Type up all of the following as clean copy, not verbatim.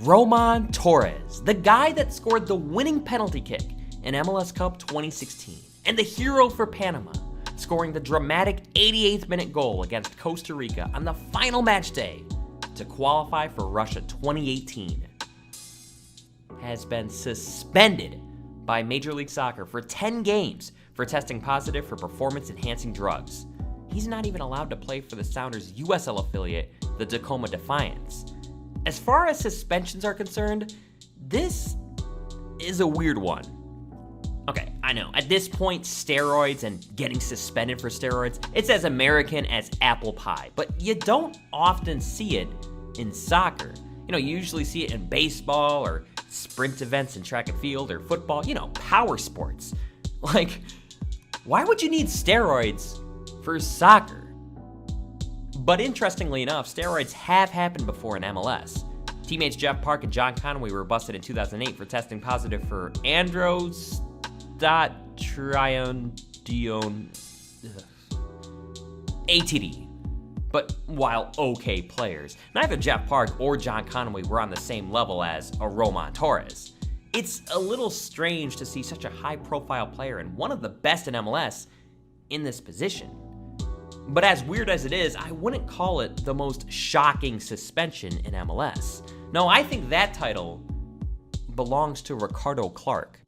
Roman Torres, the guy that scored the winning penalty kick in MLS Cup 2016, and the hero for Panama, scoring the dramatic 88th minute goal against Costa Rica on the final match day to qualify for Russia 2018, has been suspended by Major League Soccer for 10 games for testing positive for performance-enhancing drugs. He's not even allowed to play for the Sounders' USL affiliate, the Tacoma Defiance. As far as suspensions are concerned, this is a weird one. Okay, I know, at this point, steroids and getting suspended for steroids, it's as American as apple pie, but you don't often see it in soccer. You know, you usually see it in baseball or sprint events in track and field or football, power sports. Like, why would you need steroids for soccer? But interestingly enough, steroids have happened before in MLS. Teammates Jeff Park and John Conway were busted in 2008 for testing positive for ATD. But while okay players, neither Jeff Park or John Conway were on the same level as a Roman Torres. It's a little strange to see such a high-profile player and one of the best in MLS in this position. But as weird as it is, I wouldn't call it the most shocking suspension in MLS. No, I think that title belongs to Ricardo Clark.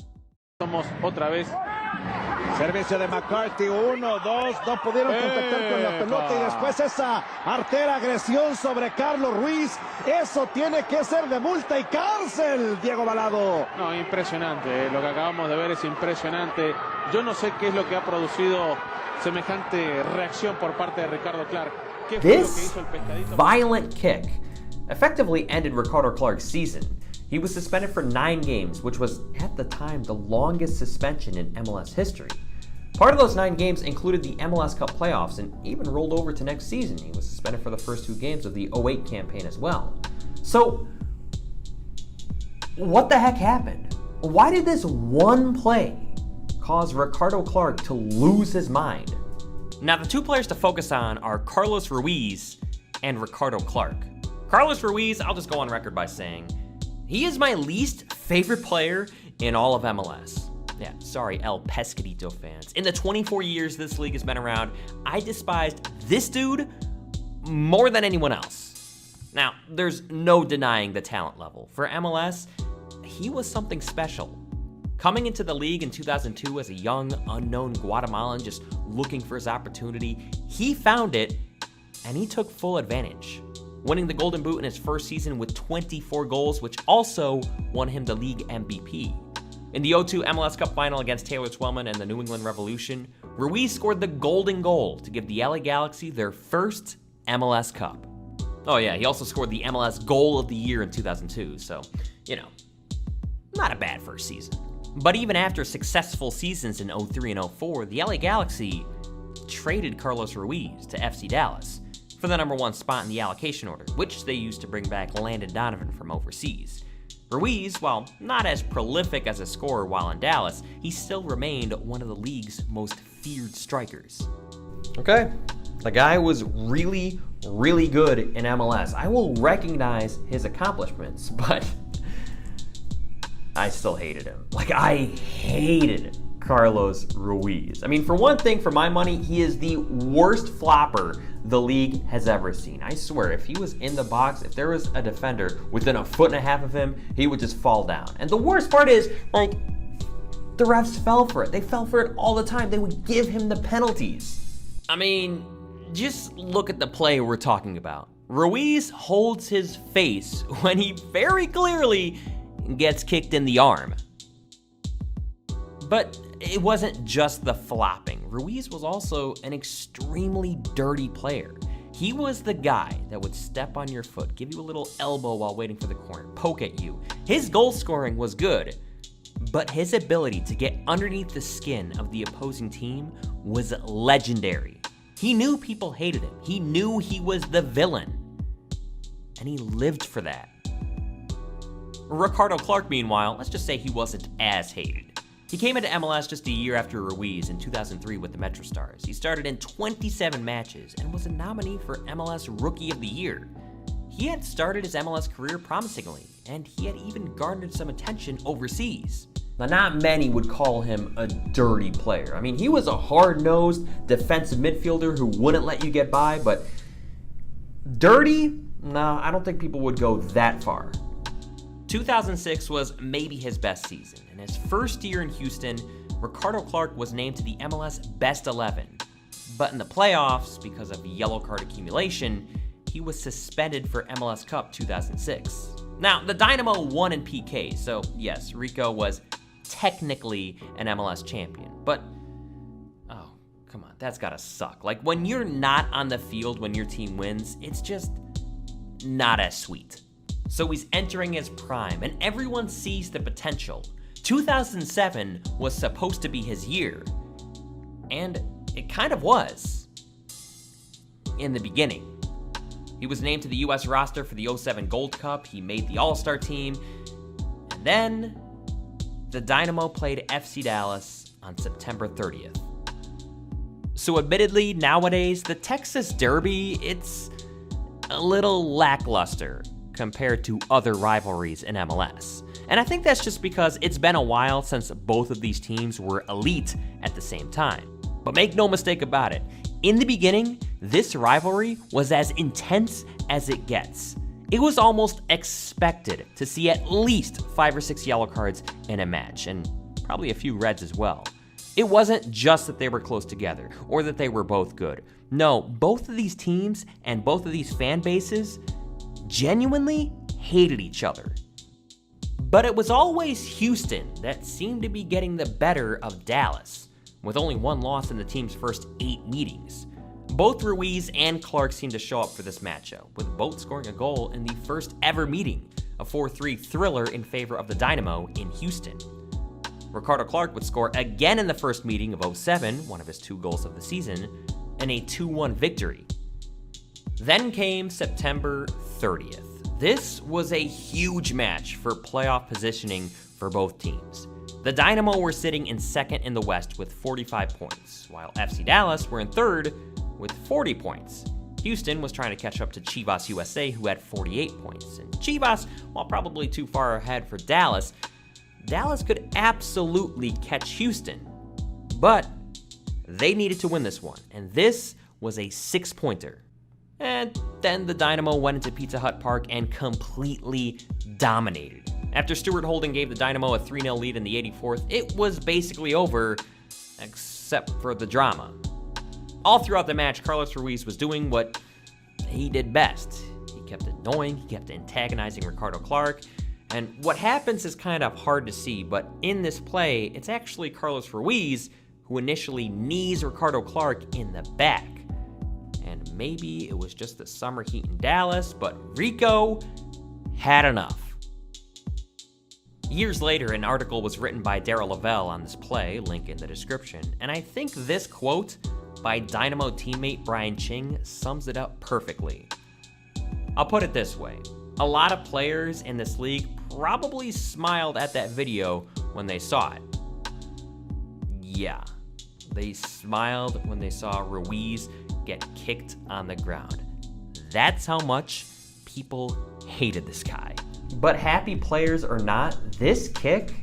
Somos otra vez. Servicio de McCarthy, 1, 2, no pudieron contactar con la pelota y después esa artera agresión sobre Carlos Ruiz. Eso tiene que ser de multa y cárcel, Diego Balado. No, impresionante, lo que acabamos de ver es impresionante. Yo no sé qué es lo que ha producido semejante reacción por parte de Ricardo Clark. ¿Qué fue lo que hizo el pescadito? Violent kick effectively ended Ricardo Clark's season. He was suspended for 9 games, which was, at the time, the longest suspension in MLS history. Part of those 9 games included the MLS Cup playoffs and even rolled over to next season. He was suspended for the first 2 games of the 08 campaign as well. So, what the heck happened? Why did this one play cause Ricardo Clark to lose his mind? Now, the 2 players to focus on are Carlos Ruiz and Ricardo Clark. Carlos Ruiz, I'll just go on record by saying, he is my least favorite player in all of MLS. Yeah, sorry, El Pescadito fans. In the 24 years this league has been around, I despised this dude more than anyone else. Now, there's no denying the talent level. For MLS, he was something special. Coming into the league in 2002 as a young, unknown Guatemalan just looking for his opportunity, he found it, and he took full advantage, winning the Golden Boot in his first season with 24 goals, which also won him the league MVP. In the 02 MLS Cup final against Taylor Twellman and the New England Revolution, Ruiz scored the golden goal to give the LA Galaxy their first MLS Cup. Oh yeah, he also scored the MLS Goal of the Year in 2002, so, not a bad first season. But even after successful seasons in 03 and 04, the LA Galaxy traded Carlos Ruiz to FC Dallas for the #1 spot in the allocation order, which they used to bring back Landon Donovan from overseas. Ruiz, while not as prolific as a scorer while in Dallas, he still remained one of the league's most feared strikers. Okay, the guy was really, really good in MLS. I will recognize his accomplishments, but I still hated him. I hated Carlos Ruiz. I mean, for one thing, for my money, he is the worst flopper the league has ever seen. I swear, if he was in the box, if there was a defender within a 1.5 feet of him, he would just fall down. And the worst part is, the refs fell for it. They fell for it all the time. They would give him the penalties. I mean, just look at the play we're talking about. Ruiz holds his face when he very clearly gets kicked in the arm. But it wasn't just the flopping. Ruiz was also an extremely dirty player. He was the guy that would step on your foot, give you a little elbow while waiting for the corner, poke at you. His goal scoring was good, but his ability to get underneath the skin of the opposing team was legendary. He knew people hated him. He knew he was the villain, and he lived for that. Ricardo Clark, meanwhile, let's just say he wasn't as hated. He came into MLS just a year after Ruiz in 2003 with the Metro Stars. He started in 27 matches and was a nominee for MLS Rookie of the Year. he had started his MLS career promisingly, and he had even garnered some attention overseas. Now, not many would call him a dirty player. I mean, he was a hard-nosed defensive midfielder who wouldn't let you get by, but dirty? No, I don't think people would go that far. 2006 was maybe his best season. In his first year in Houston, Ricardo Clark was named to the MLS Best 11. But in the playoffs, because of yellow card accumulation, he was suspended for MLS Cup 2006. Now, the Dynamo won in PK, so yes, Rico was technically an MLS champion. But, oh, come on, that's gotta suck. Like, when you're not on the field when your team wins, it's just not as sweet. So he's entering his prime, and everyone sees the potential. 2007 was supposed to be his year, and it kind of was in the beginning. He was named to the US roster for the 07 Gold Cup, he made the All-Star team, and then the Dynamo played FC Dallas on September 30th. So admittedly, nowadays, the Texas Derby, it's a little lackluster compared to other rivalries in MLS. And I think that's just because it's been a while since both of these teams were elite at the same time. But make no mistake about it, in the beginning, this rivalry was as intense as it gets. It was almost expected to see at least 5 or 6 yellow cards in a match, and probably a few reds as well. It wasn't just that they were close together, or that they were both good. No, both of these teams and both of these fan bases genuinely hated each other. But it was always Houston that seemed to be getting the better of Dallas, with only 1 loss in the team's first 8 meetings. Both Ruiz and Clark seemed to show up for this matchup, with both scoring a goal in the first ever meeting, a 4-3 thriller in favor of the Dynamo in Houston. Ricardo Clark would score again in the first meeting of 07, one of his 2 goals of the season, and a 2-1 victory. Then came September 30th. This was a huge match for playoff positioning for both teams. The Dynamo were sitting in second in the West with 45 points, while FC Dallas were in third with 40 points. Houston was trying to catch up to Chivas USA, who had 48 points. And Chivas, while probably too far ahead for Dallas, Dallas could absolutely catch Houston. But they needed to win this one, and this was a 6-pointer. And then the Dynamo went into Pizza Hut Park and completely dominated. After Stuart Holden gave the Dynamo a 3-0 lead in the 84th, it was basically over, except for the drama. All throughout the match, Carlos Ruiz was doing what he did best. He kept annoying, he kept antagonizing Ricardo Clark, and what happens is kind of hard to see, but in this play, it's actually Carlos Ruiz who initially knees Ricardo Clark in the back. And maybe it was just the summer heat in Dallas, but Rico had enough. Years later, an article was written by Darryl Lavelle on this play, link in the description, and I think this quote by Dynamo teammate Brian Ching sums it up perfectly. I'll put it this way. A lot of players in this league probably smiled at that video when they saw it. Yeah, they smiled when they saw Ruiz get kicked on the ground. That's how much people hated this guy. But happy players or not, this kick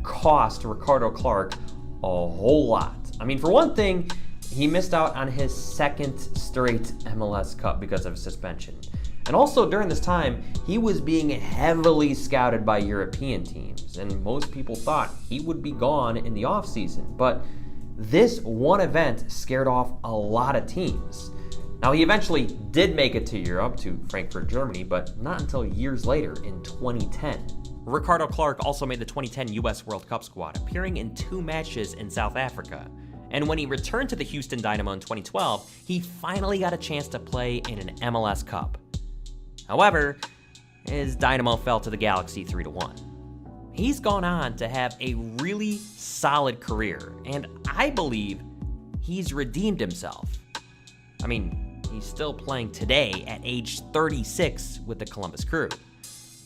cost Ricardo Clark a whole lot. I mean, for one thing, he missed out on his 2nd straight MLS Cup because of suspension. And also during this time, he was being heavily scouted by European teams, and most people thought he would be gone in the offseason. But this one event scared off a lot of teams. Now, he eventually did make it to Europe, to Frankfurt, Germany, but not until years later in 2010. Ricardo Clark also made the 2010 US World Cup squad, appearing in 2 matches in South Africa. And when he returned to the Houston Dynamo in 2012, he finally got a chance to play in an MLS Cup. However, his Dynamo fell to the Galaxy 3-1. He's gone on to have a really solid career, and I believe he's redeemed himself. I mean, he's still playing today at age 36 with the Columbus Crew.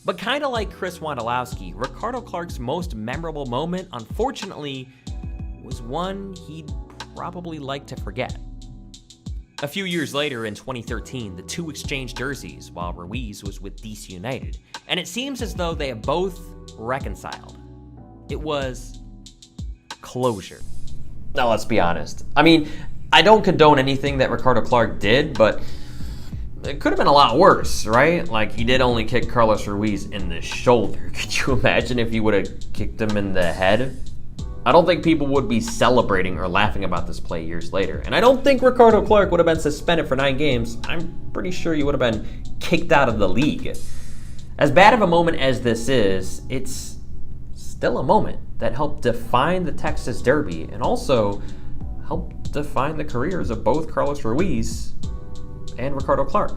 But kind of like Chris Wondolowski, Ricardo Clark's most memorable moment, unfortunately, was one he'd probably like to forget. A few years later, in 2013, the two exchanged jerseys while Ruiz was with DC United, and it seems as though they have both reconciled. It was closure. Now, let's be honest. I mean, I don't condone anything that Ricardo Clark did, but it could have been a lot worse, right? Like, he did only kick Carlos Ruiz in the shoulder. Could you imagine if he would have kicked him in the head? I don't think people would be celebrating or laughing about this play years later. And I don't think Ricardo Clark would have been suspended for 9 games. I'm pretty sure he would have been kicked out of the league. As bad of a moment as this is, it's still a moment that helped define the Texas Derby and also helped define the careers of both Carlos Ruiz and Ricardo Clark.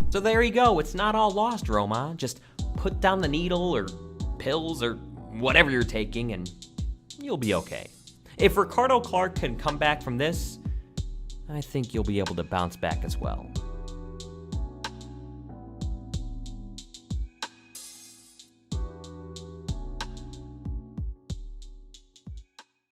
So there you go. It's not all lost, Roma. Just put down the needle or pills or whatever you're taking and you'll be okay. If Ricardo Clark can come back from this, I think you'll be able to bounce back as well.